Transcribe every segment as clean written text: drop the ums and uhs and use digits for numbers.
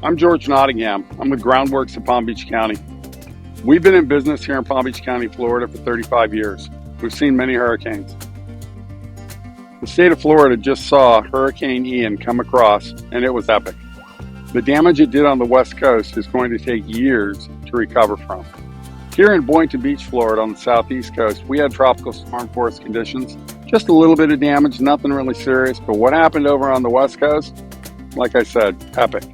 I'm George Nottingham. I'm with Groundworks of Palm Beach County. We've been in business here in Palm Beach County, Florida for 35 years. We've seen many hurricanes. The state of Florida just saw Hurricane Ian come across, and it was epic. The damage it did on the West Coast is going to take years to recover from. Here in Boynton Beach, Florida, on the southeast coast, we had tropical storm force conditions. Just a little bit of damage, nothing really serious, but what happened over on the West Coast, like I said, epic.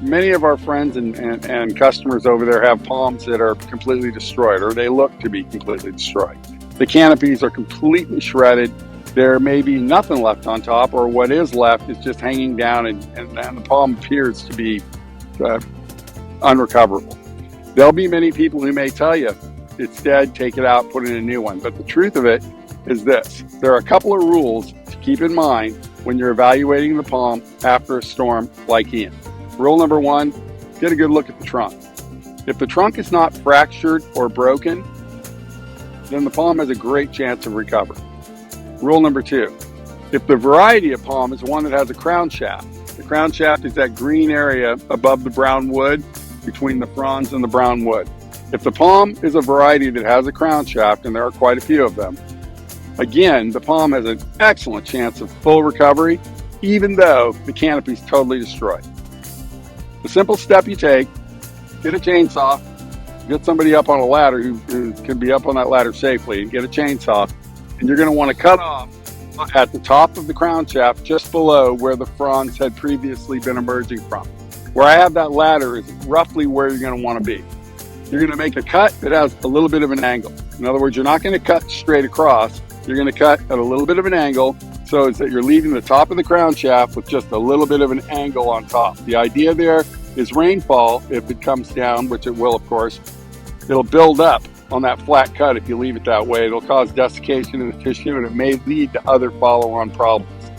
Many of our friends and customers over there have palms that are completely destroyed, or they look to be completely destroyed. The canopies are completely shredded. There may be nothing left on top, or what is left is just hanging down, and the palm appears to be unrecoverable. There'll be many people who may tell you it's dead, take it out, put in a new one. But the truth of it is this. There are a couple of rules to keep in mind when you're evaluating the palm after a storm like Ian. Rule number one, get a good look at the trunk. If the trunk is not fractured or broken, then the palm has a great chance of recovery. Rule number two, if the variety of palm is one that has a crown shaft, the crown shaft is that green area above the brown wood, between the fronds and the brown wood. If the palm is a variety that has a crown shaft, and there are quite a few of them, again, the palm has an excellent chance of full recovery, even though the canopy is totally destroyed. The simple step you take, get a chainsaw, get somebody up on a ladder who can be up on that ladder safely, and get a chainsaw, and you're going to want to cut off at the top of the crown shaft just below where the fronds had previously been emerging from. Where I have that ladder is roughly where you're going to want to be. You're going to make a cut that has a little bit of an angle. In other words, you're not going to cut straight across. You're going to cut at a little bit of an angle so it's that you're leaving the top of the crown shaft with just a little bit of an angle on top. The idea there is rainfall, if it comes down, which it will, of course, it'll build up on that flat cut if you leave it that way. It'll cause desiccation in the tissue, and it may lead to other follow-on problems.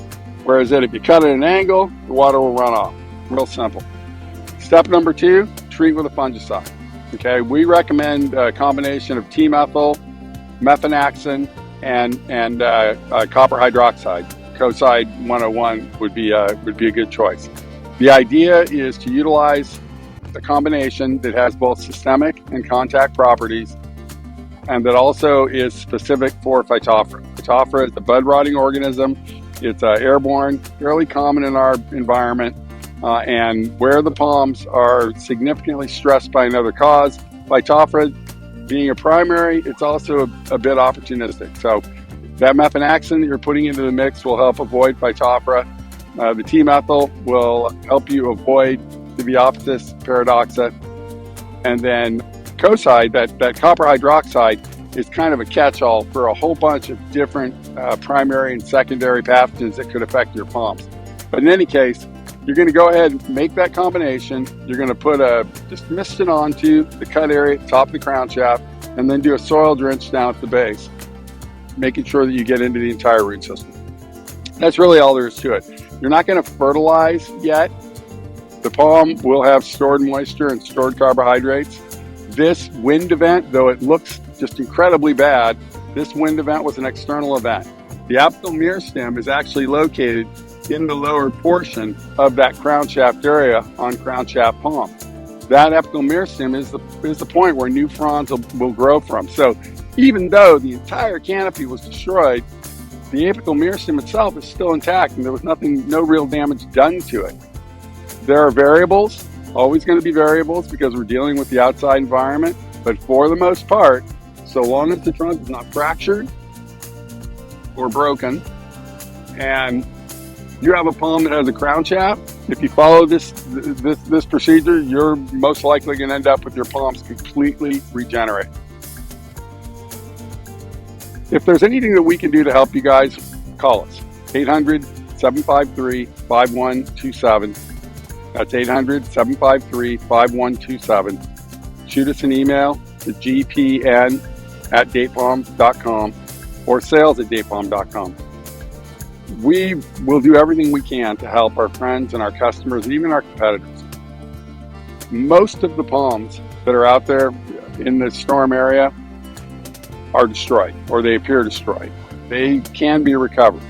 Whereas that if you cut at an angle, the water will run off. Real simple. Step number two, treat with a fungicide. Okay, we recommend a combination of T-methyl, mefanaxin, and copper hydroxide. Coside 101 would be a good choice. The idea is to utilize a combination that has both systemic and contact properties, and that also is specific for Phytophthora. Phytophthora is a bud rotting organism. It's airborne, fairly common in our environment, and where the palms are significantly stressed by another cause, Phytophthora being a primary, it's also a bit opportunistic. So that mefanaxin that you're putting into the mix will help avoid Phytophthora. The T-methyl will help you avoid the Viopsis paradoxa. And then Coside, that copper hydroxide, is kind of a catch-all for a whole bunch of different primary and secondary pathogens that could affect your palms. But in any case, you're going to go ahead and make that combination. You're going to just mist it onto the cut area at the top of the crown shaft, and then do a soil drench down at the base, making sure that you get into the entire root system. That's really all there is to it. You're not going to fertilize yet. The palm will have stored moisture and stored carbohydrates. This wind event, though it looks just incredibly bad, this wind event was an external event. The apical meristem is actually located in the lower portion of that crown shaft area on crown shaft palm. That apical meristem is the point where new fronds will grow from. So even though the entire canopy was destroyed, the apical meristem itself is still intact, and there was no real damage done to it. There are variables, always going to be variables because we're dealing with the outside environment, but for the most part, so long as the trunk is not fractured or broken, and you have a palm that has a crown shaft, if you follow this procedure, you're most likely going to end up with your palms completely regenerated. If there's anything that we can do to help you guys, call us. 800-753-5127. That's 800-753-5127. Shoot us an email to gpn@datepalm.com or sales@datepalm.com. We will do everything we can to help our friends and our customers and even our competitors. Most of the palms that are out there in the storm area are destroyed, or they appear destroyed. They can be recovered.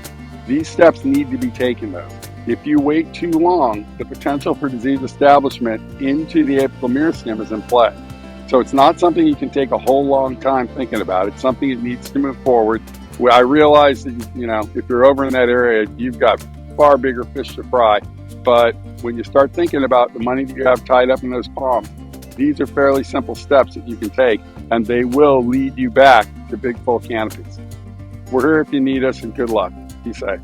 These steps need to be taken, though. If you wait too long, the potential for disease establishment into the apical meristem is in play. So it's not something you can take a whole long time thinking about. It's something that needs to move forward. Well, I realize that, if you're over in that area, you've got far bigger fish to fry. But when you start thinking about the money that you have tied up in those palms, these are fairly simple steps that you can take, and they will lead you back to big full canopies. We're here if you need us, and good luck. Be safe.